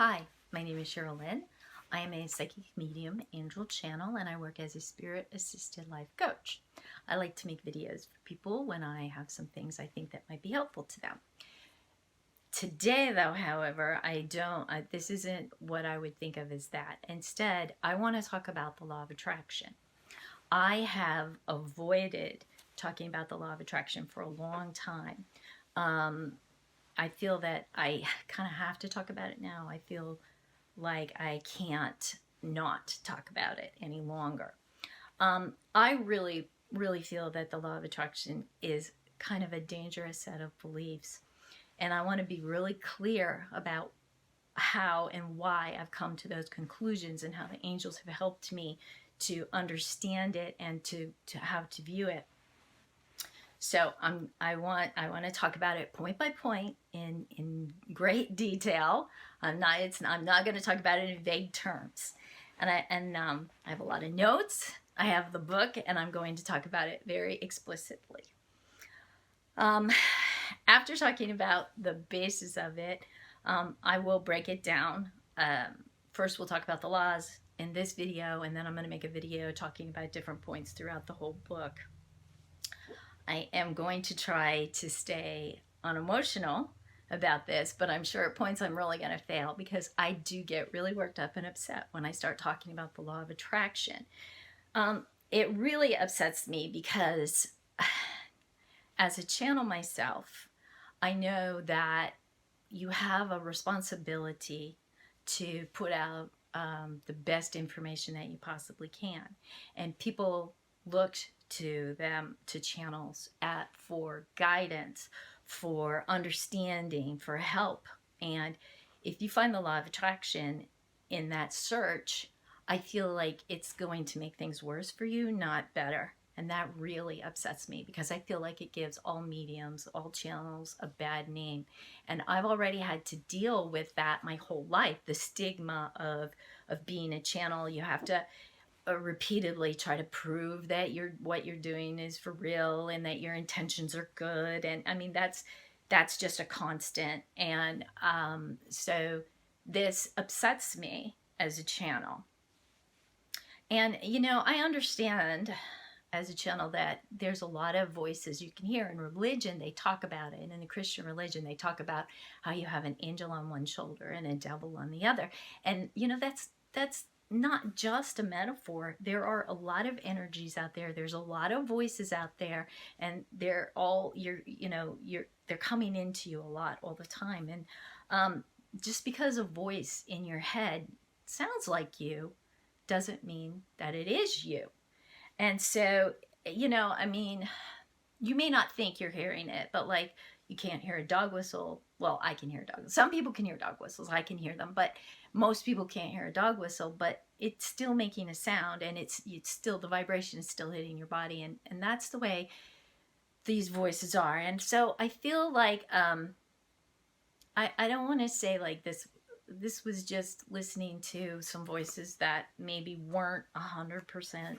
Hi, my name is Cheryl Lynn. I am a psychic medium, angel channel, and I work as a spirit-assisted life coach. I like to make videos for people when I have some things I think that might be helpful to them. Today, though, however, this isn't what I would think of as that. Instead, I want to talk about the law of attraction. I have avoided talking about the law of attraction for a long time. I feel that I kind of have to talk about it now. I feel like I can't not talk about it any longer. I really feel that the law of attraction is kind of a dangerous set of beliefs. And I want to be really clear about how and why I've come to those conclusions and how the angels have helped me to understand it and to how to view it. So I want to talk about it point by point in great detail. I'm not going to talk about it in vague terms. And I have a lot of notes. I have the book, and I'm going to talk about it very explicitly. After talking about the basis of it, I will break it down. First, we'll talk about the laws in this video, and then I'm going to make a video talking about different points throughout the whole book. I am going to try to stay unemotional about this, but I'm sure at points I'm really going to fail because I do get really worked up and upset when I start talking about the law of attraction. It really upsets me because as a channel myself, I know that you have a responsibility to put out the best information that you possibly can. And people look to channels for guidance, for understanding, for help. And if you find the law of attraction in that search, I feel like it's going to make things worse for you, not better. And that really upsets me because I feel like it gives all mediums, all channels a bad name. And I've already had to deal with that my whole life, the stigma of being a channel. You have to repeatedly try to prove that what you're doing is for real and that your intentions are good. And I mean, that's just a constant. And so this upsets me as a channel. And, you know, I understand as a channel that there's a lot of voices you can hear. In religion, they talk about it. And in the Christian religion, they talk about how you have an angel on one shoulder and a devil on the other. And, you know, that's not just a metaphor. There are a lot of energies out there. There's a lot of voices out there, and they're all they're coming into you a lot all the time. And just because a voice in your head sounds like you doesn't mean that it is you. And so, you know, I mean, you may not think you're hearing it, but like you can't hear a dog whistle. Well, I can hear a dog whistle. Some people can hear dog whistles. I can hear them, but most people can't hear a dog whistle, but it's still making a sound, and it's still, the vibration is still hitting your body. And that's the way these voices are. And so I feel like, I don't want to say like this was just listening to some voices that maybe weren't 100%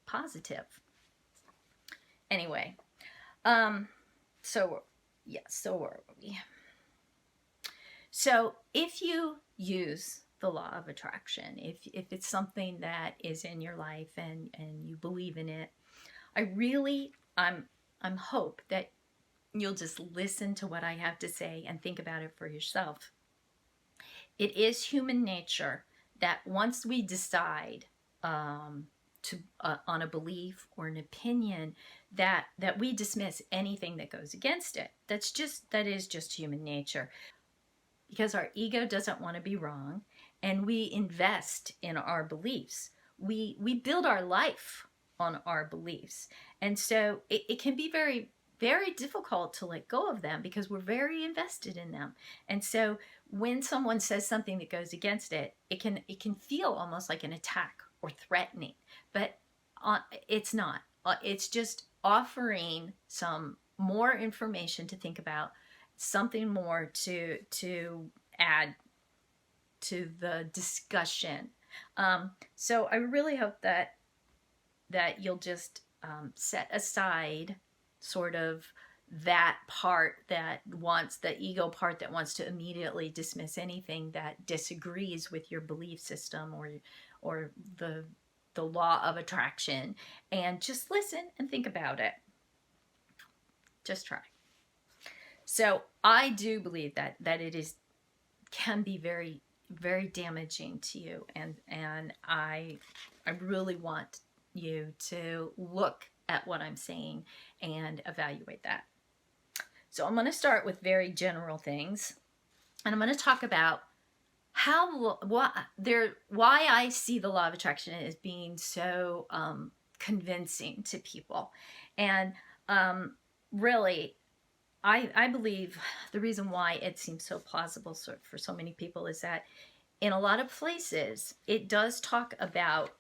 positive. Anyway, so where were we? So if you use the law of attraction, if it's something that is in your life and you believe in it, I'm hope that you'll just listen to what I have to say and think about it for yourself. It is human nature that once we decide on a belief or an opinion, that we dismiss anything that goes against it. That is just human nature, because our ego doesn't want to be wrong, and we invest in our beliefs. We build our life on our beliefs, and so it can be very, very difficult to let go of them because we're very invested in them. And so when someone says something that goes against it, it can feel almost like an attack or threatening, but it's not. It's just offering some more information to think about, something more to add to the discussion. So I really hope that you'll just set aside sort of that part that wants, the ego part that wants to immediately dismiss anything that disagrees with your belief system or the law of attraction, and just listen and think about it. Just try. So I do believe that it can be very, very damaging to you, and I really want you to look at what I'm saying and evaluate that. So I'm going to start with very general things, and I'm going to talk about why I see the law of attraction as being so convincing to people. And really, I believe the reason why it seems so plausible for so many people is that in a lot of places, it does talk about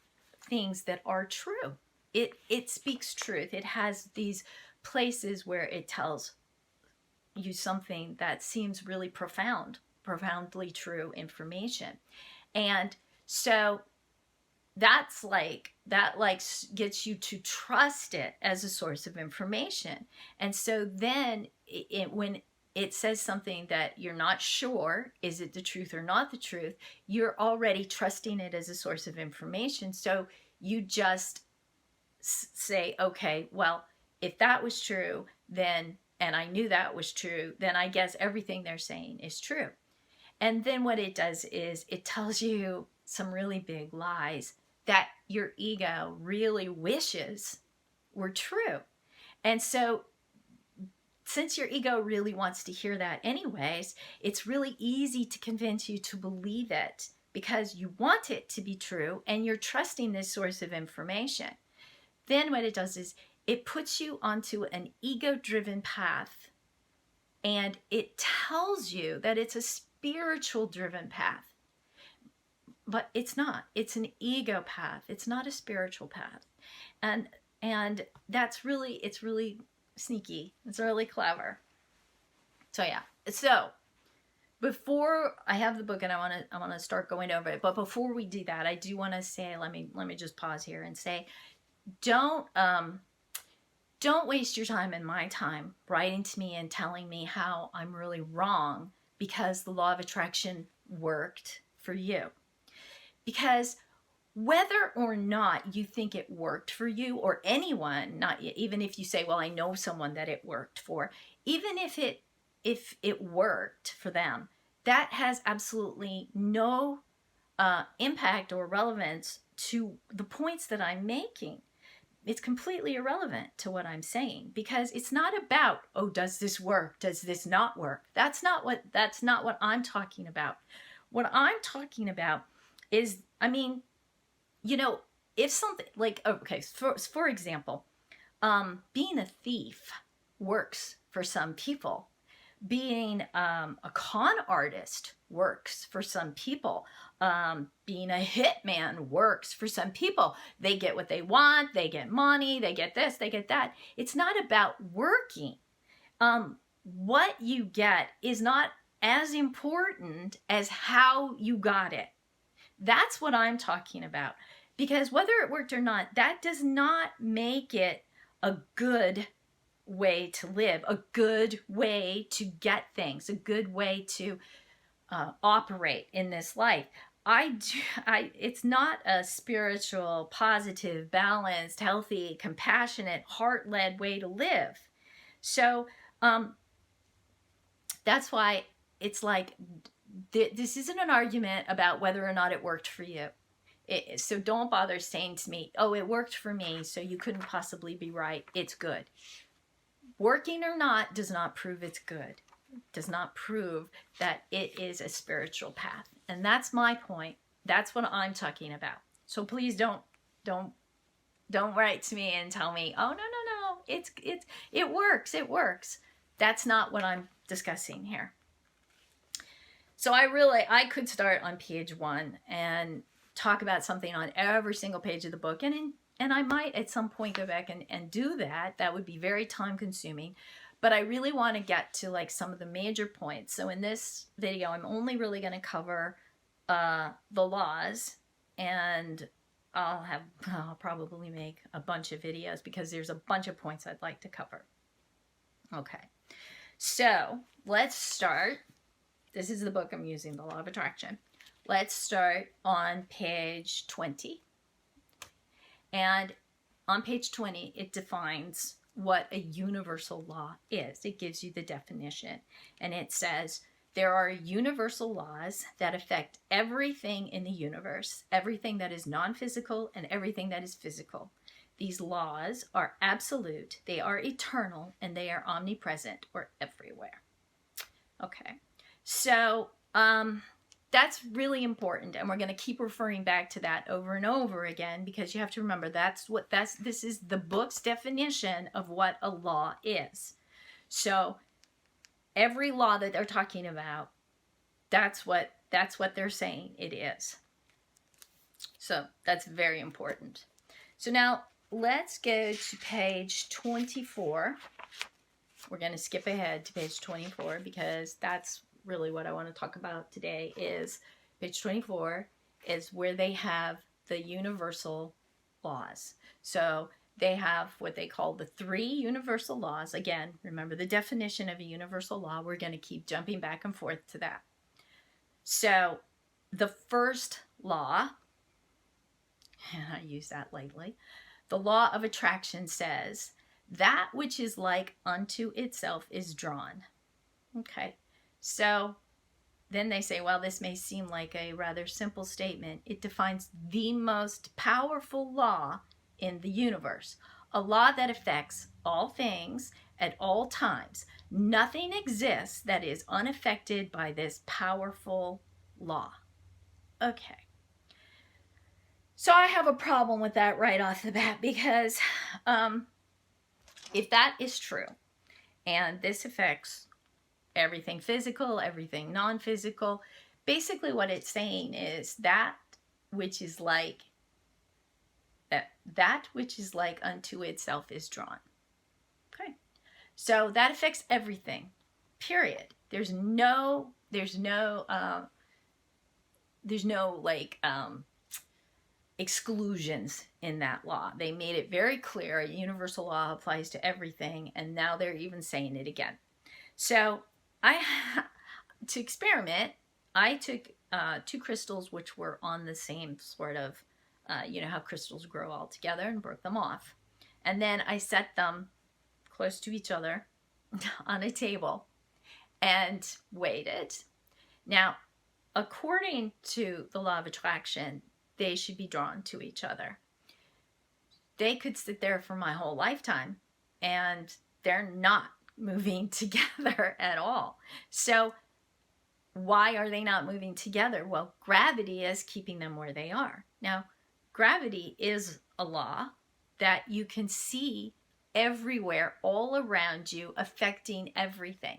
things that are true. It speaks truth. It has these places where it tells you something that seems really profoundly true information. And so that gets you to trust it as a source of information. And so then when it says something that you're not sure, is it the truth or not the truth, you're already trusting it as a source of information. So you just say, okay, well, if that was true, then, and I knew that was true, then I guess everything they're saying is true. And then what it does is it tells you some really big lies that your ego really wishes were true. And so since your ego really wants to hear that anyways, it's really easy to convince you to believe it because you want it to be true and you're trusting this source of information. Then what it does is it puts you onto an ego-driven path, and it tells you that it's a spiritual-driven path. But it's not. It's an ego path. It's not a spiritual path. And that's really, it's really sneaky. It's really clever. So yeah. So before I have the book and I want to start going over it, but before we do that, I do want to say, let me just pause here and say, don't waste your time and my time writing to me and telling me how I'm really wrong because the law of attraction worked for you. Because whether or not you think it worked for you, or anyone, even if you say, well, I know someone that it worked for, even if it worked for them, that has absolutely no impact or relevance to the points that I'm making. It's completely irrelevant to what I'm saying, because it's not about, oh, does this work? Does this not work? That's not what I'm talking about. What I'm talking about is, I mean, you know, if something like, okay, for example, being a thief works for some people. Being a con artist works for some people. Being a hitman works for some people. They get what they want, they get money, they get this, they get that. It's not about working. What you get is not as important as how you got it. That's what I'm talking about. Because whether it worked or not, that does not make it a good way to live, a good way to get things, a good way to operate in this life. It's not a spiritual, positive, balanced, healthy, compassionate, heart-led way to live. So that's why it's like, this isn't an argument about whether or not it worked for you. So don't bother saying to me, oh, it worked for me, so you couldn't possibly be right. It's good. Working or not does not prove it's good. Does not prove that it is a spiritual path. And that's my point. That's what I'm talking about. So please don't write to me and tell me, oh, no, it works. That's not what I'm discussing here. So I could start on page 1 and talk about something on every single page of the book, and I might at some point go back and do that. That would be very time consuming, but I really want to get to like some of the major points. So in this video, I'm only really going to cover the laws, and I'll probably make a bunch of videos because there's a bunch of points I'd like to cover. Okay. So let's start. This is the book I'm using, The Law of Attraction. Let's start on page 20. And on page 20, it defines what a universal law is. It gives you the definition. And it says, there are universal laws that affect everything in the universe, everything that is non-physical and everything that is physical. These laws are absolute, they are eternal, and they are omnipresent or everywhere. Okay, so that's really important, and we're going to keep referring back to that over and over again, because you have to remember this is the book's definition of what a law is. So every law that they're talking about, that's what they're saying it is. So that's very important. So now let's go to page 24. We're going to skip ahead to page 24 because that's really what I want to talk about today. Is page 24 is where they have the universal laws. So they have what they call the 3 universal laws. Again, remember the definition of a universal law. We're going to keep jumping back and forth to that. So the first law, and I use that lightly, the law of attraction says, that which is like unto itself is drawn. Okay, so then they say, well, this may seem like a rather simple statement. It defines the most powerful law in the universe, a law that affects all things at all times. Nothing exists that is unaffected by this powerful law. Okay. So I have a problem with that right off the bat, because if that is true, and this affects everything physical, everything non-physical, basically what it's saying is that which is like unto itself is drawn. Okay, so that affects everything. Period. There's no like exclusions in that law. They made it very clear a universal law applies to everything, and now they're even saying it again. So to experiment, I took 2 crystals which were on the same sort of, you know how crystals grow all together, and broke them off. And then I set them close to each other on a table and waited. Now, according to the law of attraction, they should be drawn to each other. They could sit there for my whole lifetime and they're not moving together at all. So why are they not moving together? Well, gravity is keeping them where they are. Now, gravity is a law that you can see everywhere, all around you, affecting everything.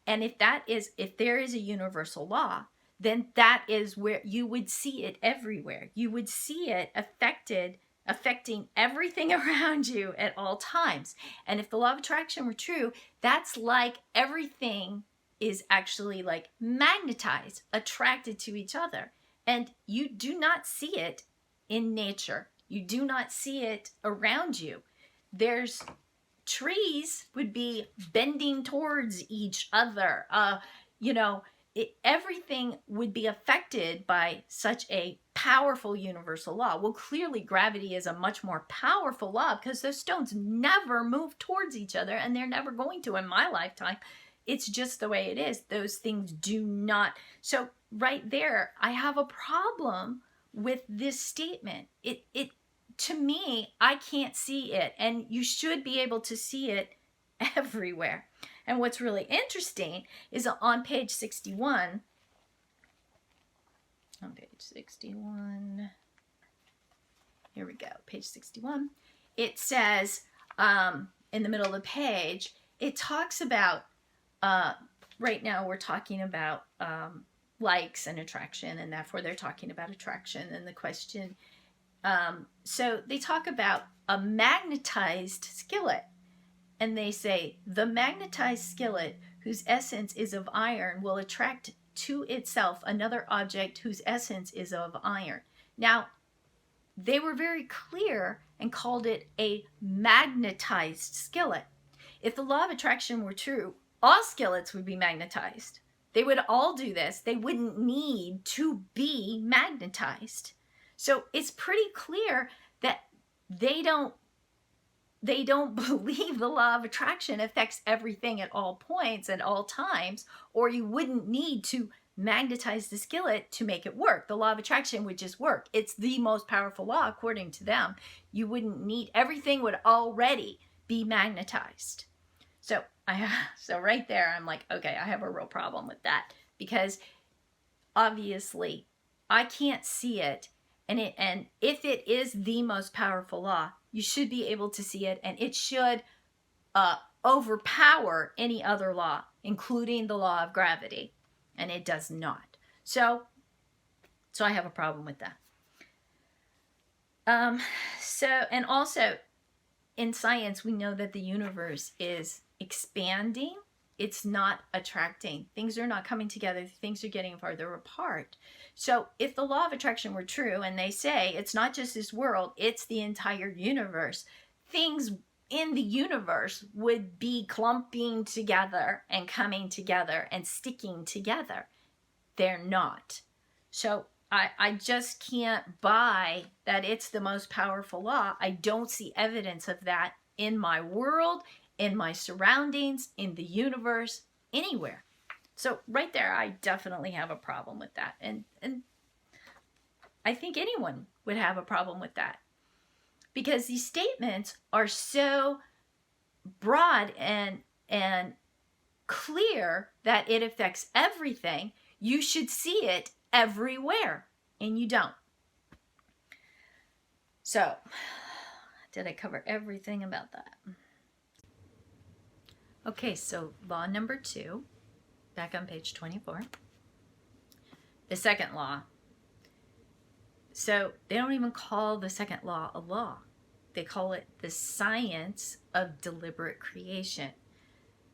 And if there is a universal law, then that is where you would see it everywhere. You would see it affecting everything around you at all times. And if the law of attraction were true, that's like everything is actually like magnetized, attracted to each other. And you do not see it in nature. You do not see it around you. There's trees would be bending towards each other. Everything would be affected by such a powerful universal law. Well, clearly gravity is a much more powerful law, because those stones never move towards each other, and they're never going to in my lifetime. It's just the way it is. Those things do not. So right there, I have a problem with this statement. It to me, I can't see it, and you should be able to see it everywhere. And what's really interesting is on page 61, here we go, page 61, it says, in the middle of the page, it talks about, right now we're talking about likes and attraction, and therefore they're talking about attraction, and the question, so they talk about a magnetized skillet. And they say, the magnetized skillet, whose essence is of iron, will attract to itself another object whose essence is of iron. Now, they were very clear and called it a magnetized skillet. If the law of attraction were true, all skillets would be magnetized. They would all do this. They wouldn't need to be magnetized. So it's pretty clear that they don't believe the law of attraction affects everything at all points at all times, or you wouldn't need to magnetize the skillet to make it work. The law of attraction would just work. It's the most powerful law according to them. You wouldn't need, everything would already be magnetized. So right there, I'm like, okay, I have a real problem with that, because obviously I can't see it. And if it is the most powerful law, you should be able to see it, and it should overpower any other law, including the law of gravity. And it does not. So I have a problem with that. And also in science, we know that the universe is expanding. It's not attracting. Things are not coming together. Things are getting farther apart. So if the law of attraction were true, and they say it's not just this world, it's the entire universe, things in the universe would be clumping together and coming together and sticking together. They're not. So I just can't buy that it's the most powerful law. I don't see evidence of that in my world, in my surroundings, in the universe, anywhere. So right there, I definitely have a problem with that. And I think anyone would have a problem with that, because these statements are so broad and clear that it affects everything. You should see it everywhere, and you don't. So, did I cover everything about that? Okay, so law number 2, back on page 24. The second law. So they don't even call the second law a law. They call it the science of deliberate creation.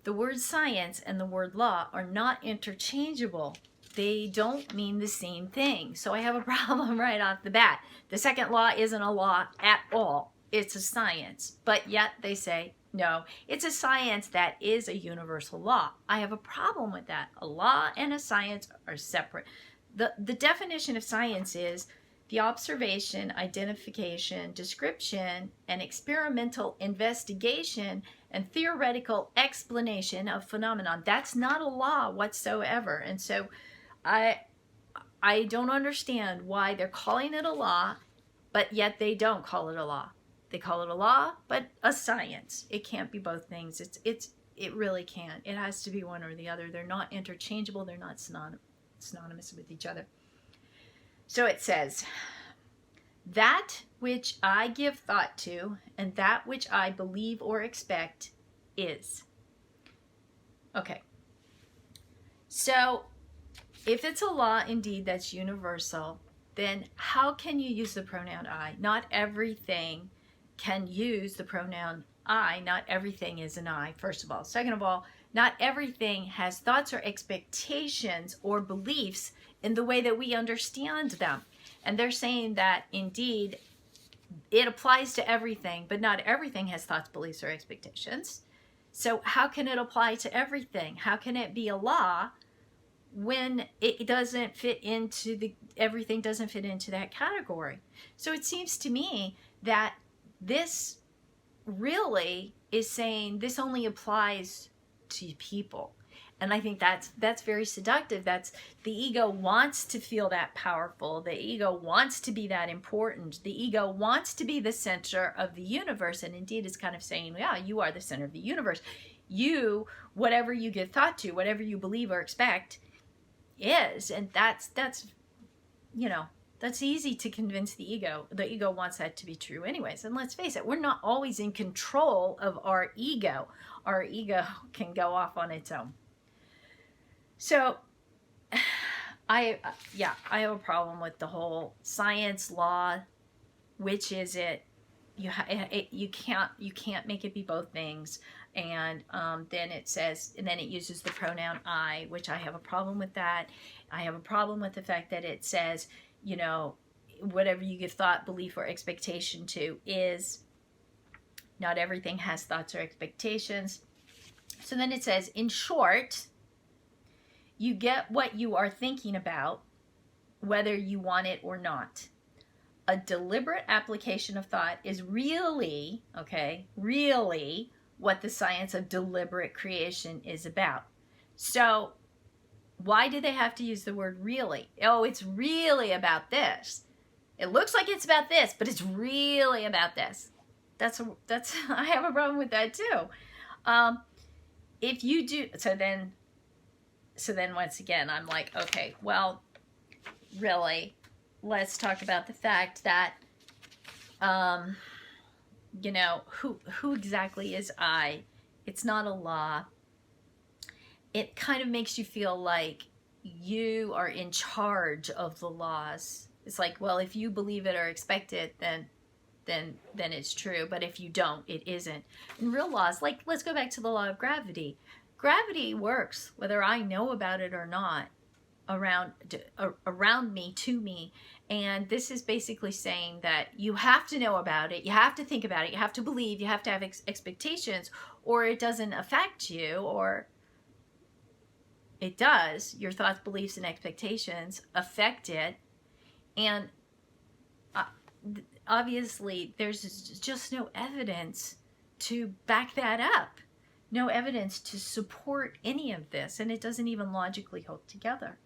The word science and the word law are not interchangeable. They don't mean the same thing. So I have a problem right off the bat. The second law isn't a law at all. It's a science. But yet they say, no, it's a science that is a universal law. I have a problem with that. A law and a science are separate. The definition of science is the observation, identification, description, and experimental investigation and theoretical explanation of phenomenon. That's not a law whatsoever. And so I don't understand why they're calling it a law, but yet they don't call it a law. They call it a law, but a science. It can't be both things. It really can't. It has to be one or the other. They're not interchangeable. They're not synonymous with each other. So it says, that which I give thought to and that which I believe or expect is. Okay. So if it's a law indeed that's universal, then how can you use the pronoun I? Not everything can use the pronoun I. Not everything is an I, first of all. Second of all, not everything has thoughts or expectations or beliefs in the way that we understand them. And they're saying that indeed it applies to everything, but not everything has thoughts, beliefs, or expectations. So how can it apply to everything? How can it be a law when it doesn't fit into everything doesn't fit into that category? So it seems to me that this really is saying this only applies to people. And I think that's very seductive. That's the ego wants to feel that powerful. The ego wants to be that important. The ego wants to be the center of the universe. And indeed, it's kind of saying, yeah, you are the center of the universe. You, whatever you give thought to, whatever you believe or expect is. And that's easy to convince the ego. The ego wants that to be true anyways. And let's face it, we're not always in control of our ego. Our ego can go off on its own. So I have a problem with the whole science law. Which is it? You can't make it be both things. And then it says, and then it uses the pronoun I, which I have a problem with that. I have a problem with the fact that it says, whatever you give thought, belief, or expectation to is. Not everything has thoughts or expectations. So then it says, in short, you get what you are thinking about, whether you want it or not. A deliberate application of thought is really, okay, really what the science of deliberate creation is about. So why do they have to use the word really? Oh, it's really about this. It looks like it's about this, but it's really about this. That's I have a problem with that too. If you do, so then once again, I'm like, okay, well, really, let's talk about the fact that, you know, who exactly is I? It's not a law. It kind of makes you feel like you are in charge of the laws. It's like, well, if you believe it or expect it, then it's true. But if you don't, it isn't. In real laws, like, let's go back to the law of gravity. Gravity works whether I know about it or not, around me, to me. And this is basically saying that you have to know about it, you have to think about it, you have to believe, you have to have expectations, or it doesn't affect you, or it does. Your thoughts, beliefs, and expectations affect it. And obviously there's just no evidence to back that up. No evidence to support any of this, and it doesn't even logically hold together.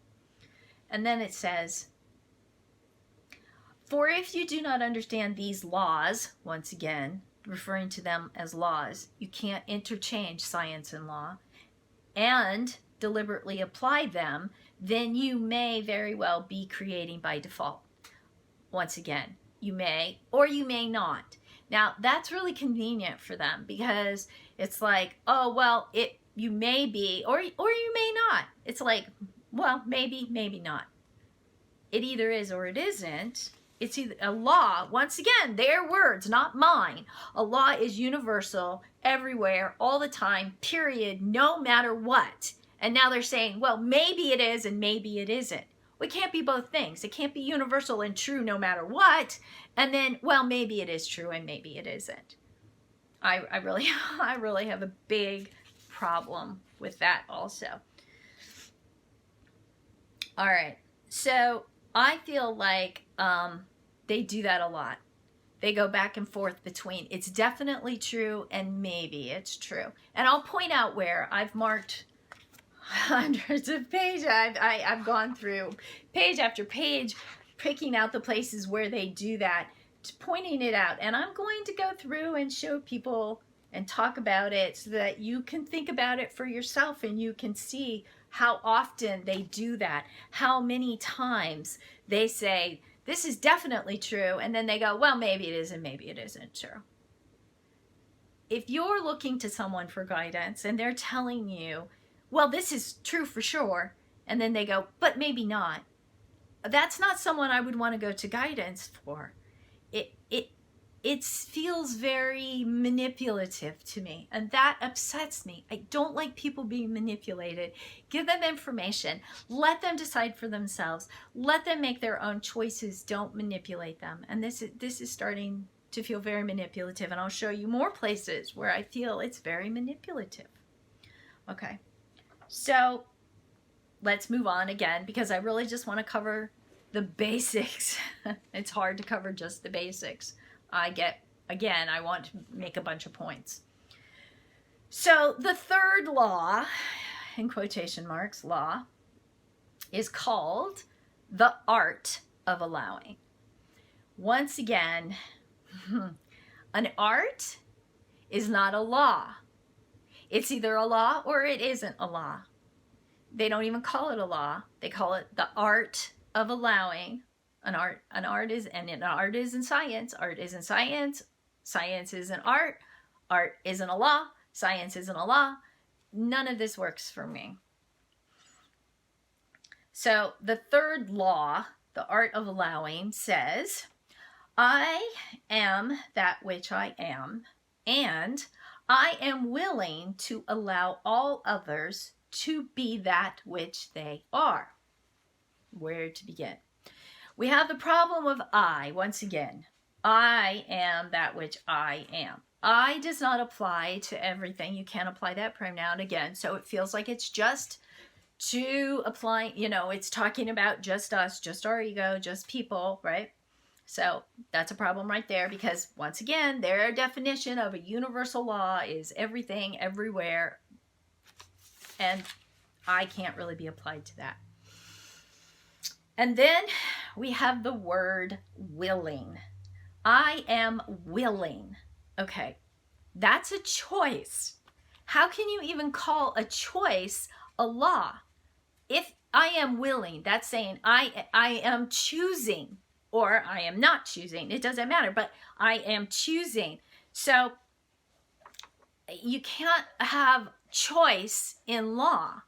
And then it says, for if you do not understand these laws, once again, referring to them as laws, you can't interchange science and law, and deliberately apply them, then you may very well be creating by default. Once again, you may or you may not. Now, that's really convenient for them because it's like, oh, well, you may be or you may not. It's like, well, maybe, maybe not. It either is or it isn't. It's either a law, once again, their words, not mine. A law is universal, everywhere, all the time, period, no matter what. And now they're saying, well, maybe it is and maybe it isn't. Well, it can't be both things. It can't be universal and true no matter what. And then, well, maybe it is true and maybe it isn't. I really have a big problem with that also. All right. So I feel like they do that a lot. They go back and forth between it's definitely true and maybe it's true. And I'll point out where I've marked hundreds of pages. I've gone through page after page, picking out the places where they do that, pointing it out. And I'm going to go through and show people and talk about it so that you can think about it for yourself and you can see how often they do that, how many times they say, this is definitely true, and then they go, well, maybe it is and maybe it isn't true. If you're looking to someone for guidance and they're telling you, well, this is true for sure, and then they go, but maybe not, that's not someone I would want to go to guidance for. It feels very manipulative to me, and that upsets me. I don't like people being manipulated. Give them information. Let them decide for themselves. Let them make their own choices. Don't manipulate them. And this is starting to feel very manipulative, and I'll show you more places where I feel it's very manipulative. Okay, so let's move on again, because I really just want to cover the basics. It's hard to cover just the basics. I want to make a bunch of points. So the third law, in quotation marks, law, is called the art of allowing. Once again, an art is not a law. It's either a law or it isn't a law. They don't even call it a law. They call it the art of allowing. An art is in science. Art is in science. Science is an art. Art isn't a law. Science isn't a law. None of this works for me. So the third law, the art of allowing, says, I am that which I am, and I am willing to allow all others to be that which they are. Where to begin? We have the problem of I, once again. I am that which I am. I does not apply to everything. You can't apply that pronoun again. So it feels like it's just to apply, you know, it's talking about just us, just our ego, just people, right? So that's a problem right there, because once again, their definition of a universal law is everything, everywhere, and I can't really be applied to that. And then we have the word willing. I am willing. Okay, that's a choice. How can you even call a choice a law? If I am willing, that's saying I am choosing, or I am not choosing. It doesn't matter, but I am choosing. So you can't have choice in law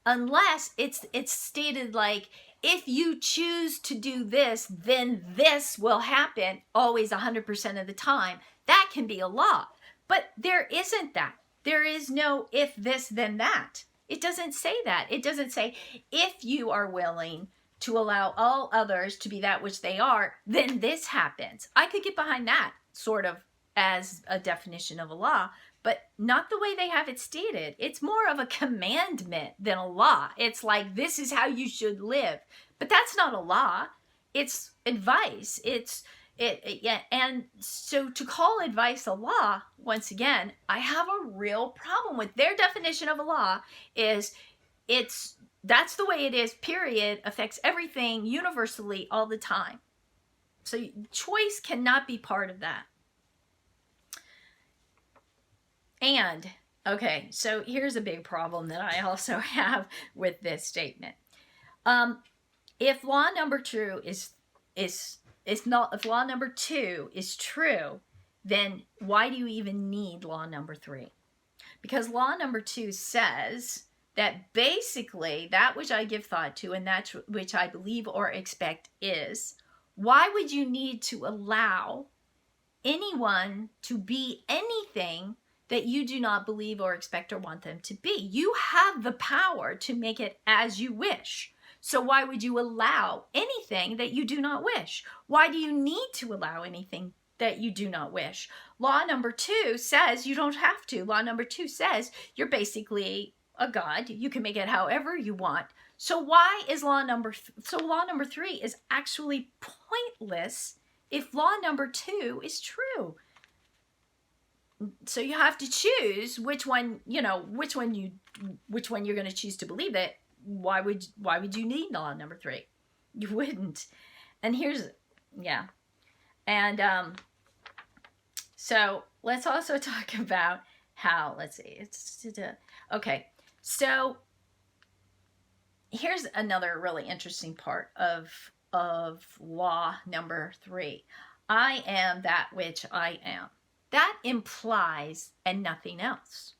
unless it's stated like, if you choose to do this, then this will happen always 100% of the time. That can be a law. But there isn't that. There is no if this, then that. It doesn't say that. It doesn't say if you are willing to allow all others to be that which they are, then this happens. I could get behind that sort of as a definition of a law, but not the way they have it stated. It's more of a commandment than a law. It's like, this is how you should live. But that's not a law. It's advice. And so to call advice a law, once again, I have a real problem with their definition of a law. That's the way it is, period, affects everything universally all the time. So choice cannot be part of that. And, okay, so here's a big problem that I also have with this statement. If law number 2 if law number 2 is true, then why do you even need law number 3? Because law number 2 says that basically that which I give thought to and that which I believe or expect is. Why would you need to allow anyone to be anything that you do not believe or expect or want them to be? You have the power to make it as you wish. So why would you allow anything that you do not wish? Why do you need to allow anything that you do not wish? Law number 2 says you don't have to. Law number 2 says you're basically a god. You can make it however you want. So why is law number 3 is actually pointless if law number 2 is true. So you have to choose which one you're going to choose to believe it. Why would you need law number 3? You wouldn't. And so let's also talk about how, let's see, okay, so here's another really interesting part of law number 3. I am that which I am. That implies and nothing else.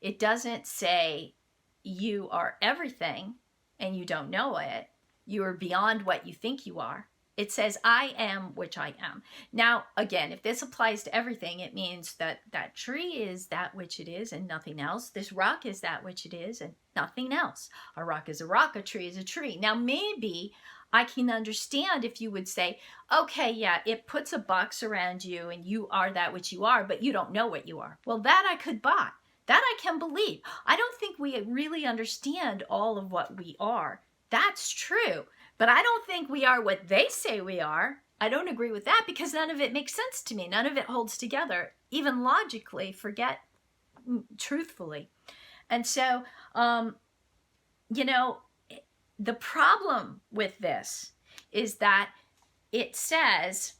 It doesn't say you are everything and you don't know it. You are beyond what you think you are. It says I am which I am. Now, again, if this applies to everything, it means that that tree is that which it is and nothing else. This rock is that which it is and nothing else. A rock is a rock, a tree is a tree. Now, maybe I can understand if you would say, okay, yeah, it puts a box around you and you are that which you are, but you don't know what you are. Well, that I could buy. That I can believe. I don't think we really understand all of what we are. That's true. But I don't think we are what they say we are. I don't agree with that because none of it makes sense to me. None of it holds together, even logically, forget truthfully. And so, the problem with this is that it says,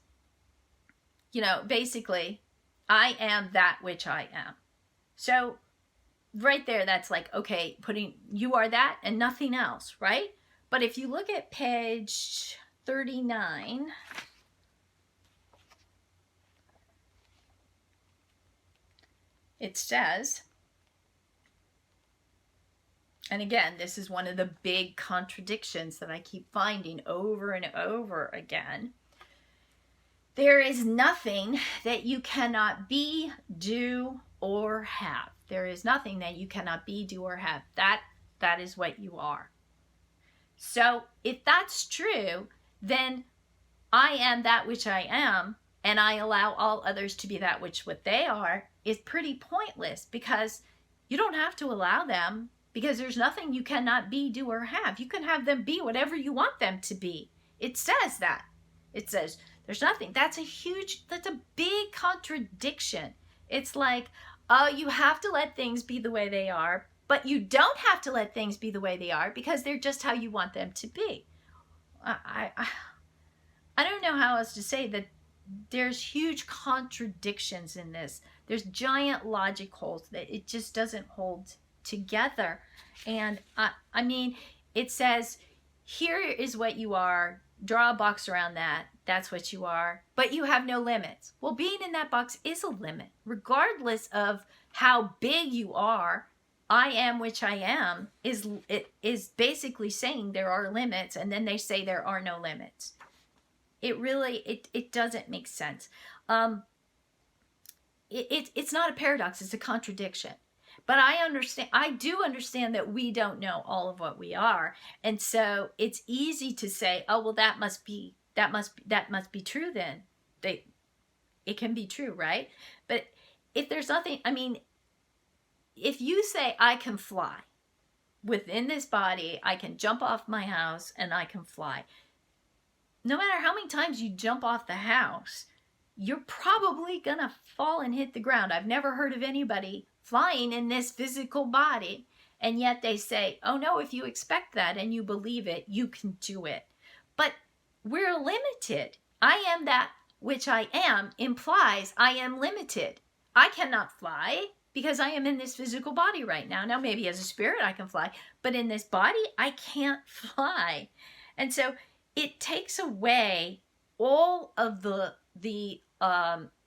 basically, I am that which I am. So right there, that's like, okay, putting you are that and nothing else, right? But if you look at page 39, it says, and again, this is one of the big contradictions that I keep finding over and over again. There is nothing that you cannot be, do, or have. There is nothing that you cannot be, do, or have. That is what you are. So if that's true, then I am that which I am and I allow all others to be that which what they are, is pretty pointless, because you don't have to allow them, because there's nothing you cannot be, do, or have. You can have them be whatever you want them to be. It says that. It says there's nothing. That's a big contradiction. It's like, oh, you have to let things be the way they are, but you don't have to let things be the way they are because they're just how you want them to be. I don't know how else to say that. There's huge contradictions in this. There's giant logic holes that it just doesn't hold together. And I mean, it says, here is what you are. Draw a box around that. That's what you are. But you have no limits. Well, being in that box is a limit. Regardless of how big you are, I am which I am is basically saying there are limits, and then they say there are no limits. It really, it doesn't make sense. It's not a paradox, it's a contradiction. But I do understand that we don't know all of what we are. And so it's easy to say, oh, well, that must be true then. It can be true, right? But if there's nothing, I mean, if you say I can fly within this body, I can jump off my house and I can fly. No matter how many times you jump off the house, you're probably gonna fall and hit the ground. I've never heard of anybody flying in this physical body, and yet they say, oh no, if you expect that and you believe it, you can do it. But we're limited. I am that which I am implies I am limited. I cannot fly because I am in this physical body right now. Now, maybe as a spirit I can fly, but in this body, I can't fly. And so it takes away all of the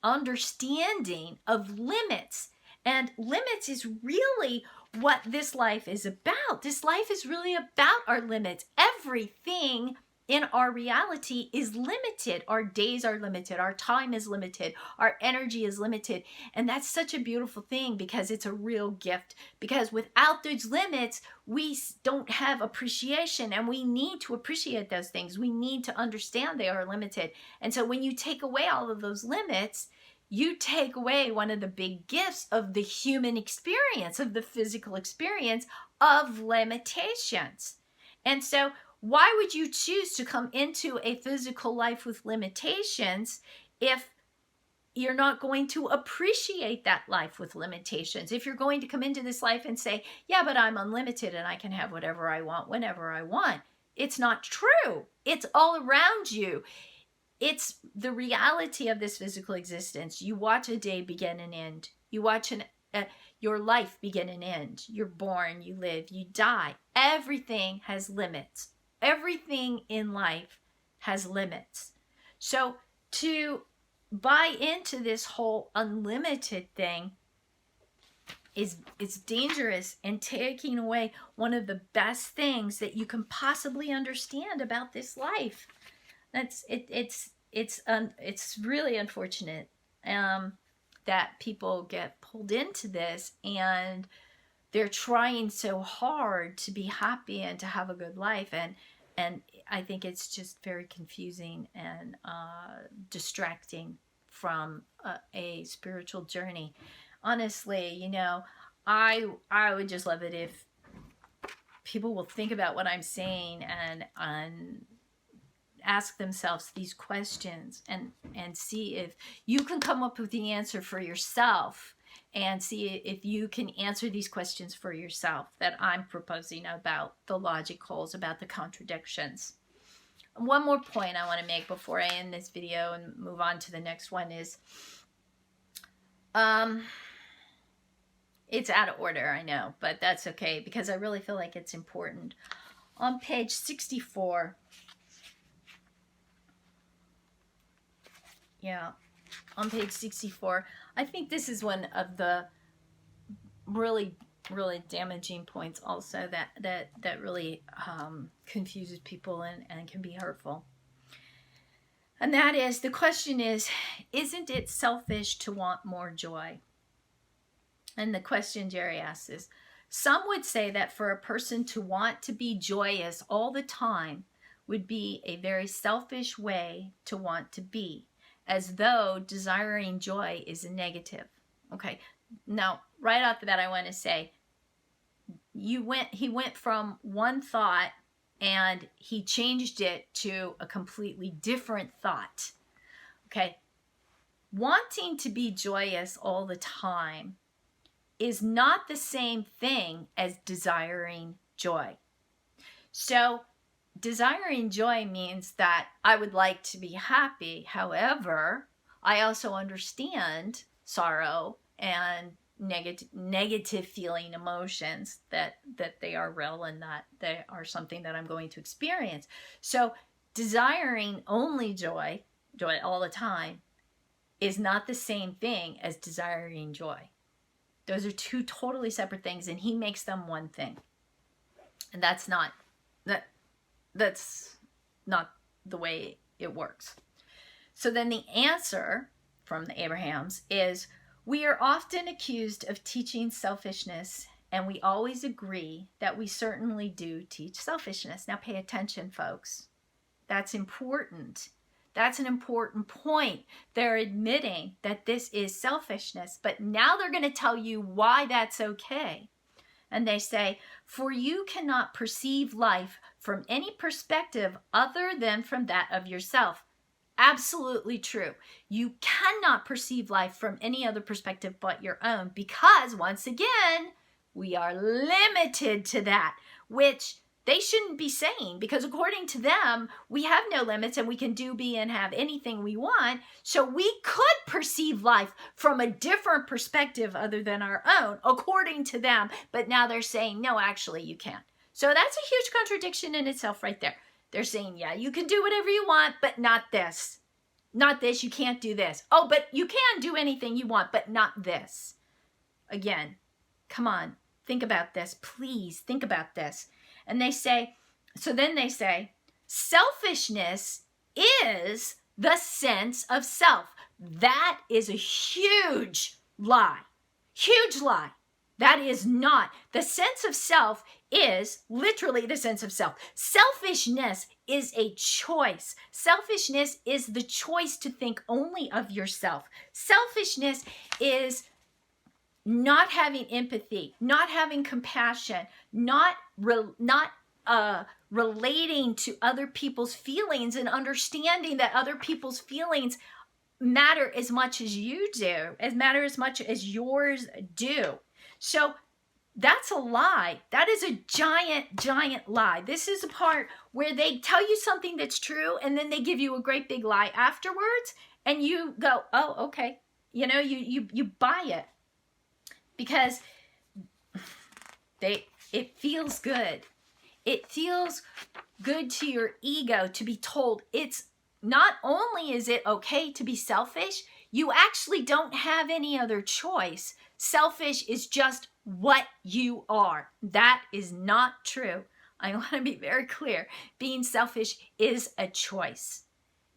understanding of limits. And limits is really what this life is about. This life is really about our limits. Everything in our reality is limited. Our days are limited. Our time is limited. Our energy is limited. And that's such a beautiful thing, because it's a real gift. Because without those limits, we don't have appreciation, and we need to appreciate those things. We need to understand they are limited. And so when you take away all of those limits, you take away one of the big gifts of the human experience, of the physical experience of limitations. And so why would you choose to come into a physical life with limitations if you're not going to appreciate that life with limitations? If you're going to come into this life and say, yeah, but I'm unlimited and I can have whatever I want whenever I want. It's not true. It's all around you. It's the reality of this physical existence. You watch a day begin and end. You watch your life begin and end. You're born, you live, you die. Everything has limits. Everything in life has limits. So to buy into this whole unlimited thing is dangerous, and taking away one of the best things that you can possibly understand about this life. It's really unfortunate that people get pulled into this, and they're trying so hard to be happy and to have a good life, and I think it's just very confusing and distracting from a spiritual journey. Honestly, you know, I would just love it if people will think about what I'm saying and ask themselves these questions and see if you can come up with the answer for yourself, and see if you can answer these questions for yourself that I'm proposing about the logic holes, about the contradictions. One more point I want to make before I end this video and move on to the next one is, it's out of order, I know, but that's okay, because I really feel like it's important. On page 64, on page 64, I think this is one of the really damaging points also that really confuses people and can be hurtful. And that is, the question is, isn't it selfish to want more joy? And the question Jerry asks is, some would say that for a person to want to be joyous all the time would be a very selfish way to want to be. as though desiring joy is a negative. Okay, now right off the bat I want to say he went from one thought and he changed it to a completely different thought. Okay, wanting to be joyous all the time is not the same thing as desiring joy. So desiring joy means that I would like to be happy. However, I also understand sorrow and negative feeling emotions, that they are real and that they are something that I'm going to experience. So desiring only joy all the time, is not the same thing as desiring joy. Those are two totally separate things, and he makes them one thing. And that's not the way it works. So then the answer from the Abrahams is, we are often accused of teaching selfishness, and we always agree that we certainly do teach selfishness. Now pay attention, folks. That's important. That's an important point. They're admitting that this is selfishness, but now they're going to tell you why that's okay. And they say, for you cannot perceive life from any perspective other than from that of yourself. Absolutely true. You cannot perceive life from any other perspective but your own, because once again, we are limited to that, which they shouldn't be saying, because according to them, we have no limits and we can do, be, and have anything we want. So we could perceive life from a different perspective other than our own, according to them. But now they're saying, no, actually you can't. So that's a huge contradiction in itself right there. They're saying, yeah, you can do whatever you want, but not this. Not this, you can't do this. Oh, but you can do anything you want, but not this. Again, come on, think about this. Please think about this. And they say, selfishness is the sense of self. That is a huge lie. Huge lie. That is not. The sense of self is literally the sense of self. Selfishness is a choice. Selfishness is the choice to think only of yourself. Selfishness is not having empathy, not having compassion, not relating to other people's feelings and understanding that other people's feelings matter as much as you do, matter as much as yours do. So that's a lie. That is a giant, giant lie. This is a part where they tell you something that's true and then they give you a great big lie afterwards and you go, oh, okay. You know, you buy it. Because it feels good. It feels good to your ego to be told it's not only is it okay to be selfish, you actually don't have any other choice. Selfish is just what you are. That is not true. I want to be very clear. Being selfish is a choice.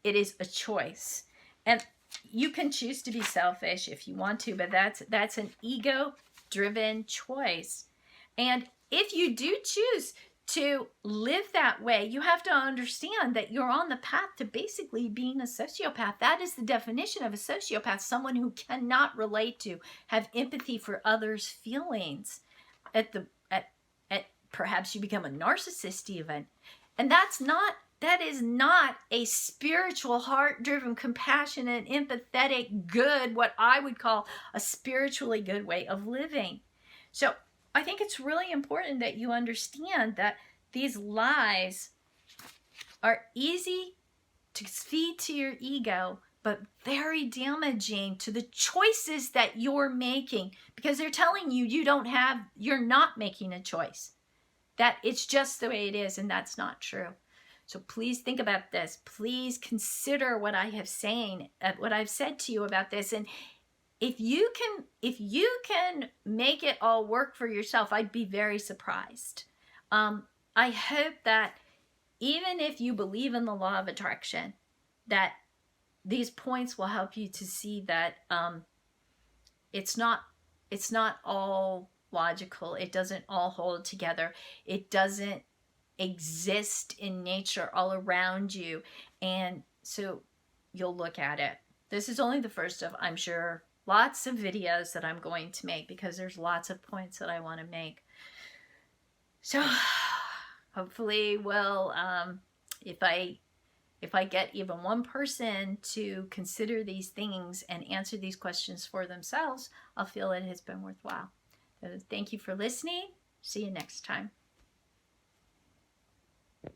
It is a choice. And you can choose to be selfish if you want to, but that's an ego-driven choice. And if you do choose to live that way, you have to understand that you're on the path to basically being a sociopath. That is the definition of a sociopath, someone who cannot relate to, have empathy for others' feelings. Perhaps you become a narcissist even. And that is not a spiritual, heart-driven, compassionate, empathetic, good, what I would call a spiritually good way of living. So I think it's really important that you understand that these lies are easy to feed to your ego, but very damaging to the choices that you're making, because they're telling you you're not making a choice, that it's just the way it is, and that's not true. So please think about this. Please consider what I have what I've said to you about this. And if you can make it all work for yourself, I'd be very surprised. I hope that even if you believe in the law of attraction, that these points will help you to see that it's not all logical. It doesn't all hold together. It doesn't exist in nature all around you. And so you'll look at it This is only the first of, I'm sure, lots of videos that I'm going to make, because there's lots of points that I want to make. So hopefully, well, if I get even one person to consider these things and answer these questions for themselves, I'll feel it has been worthwhile. So thank you for listening. See you next time.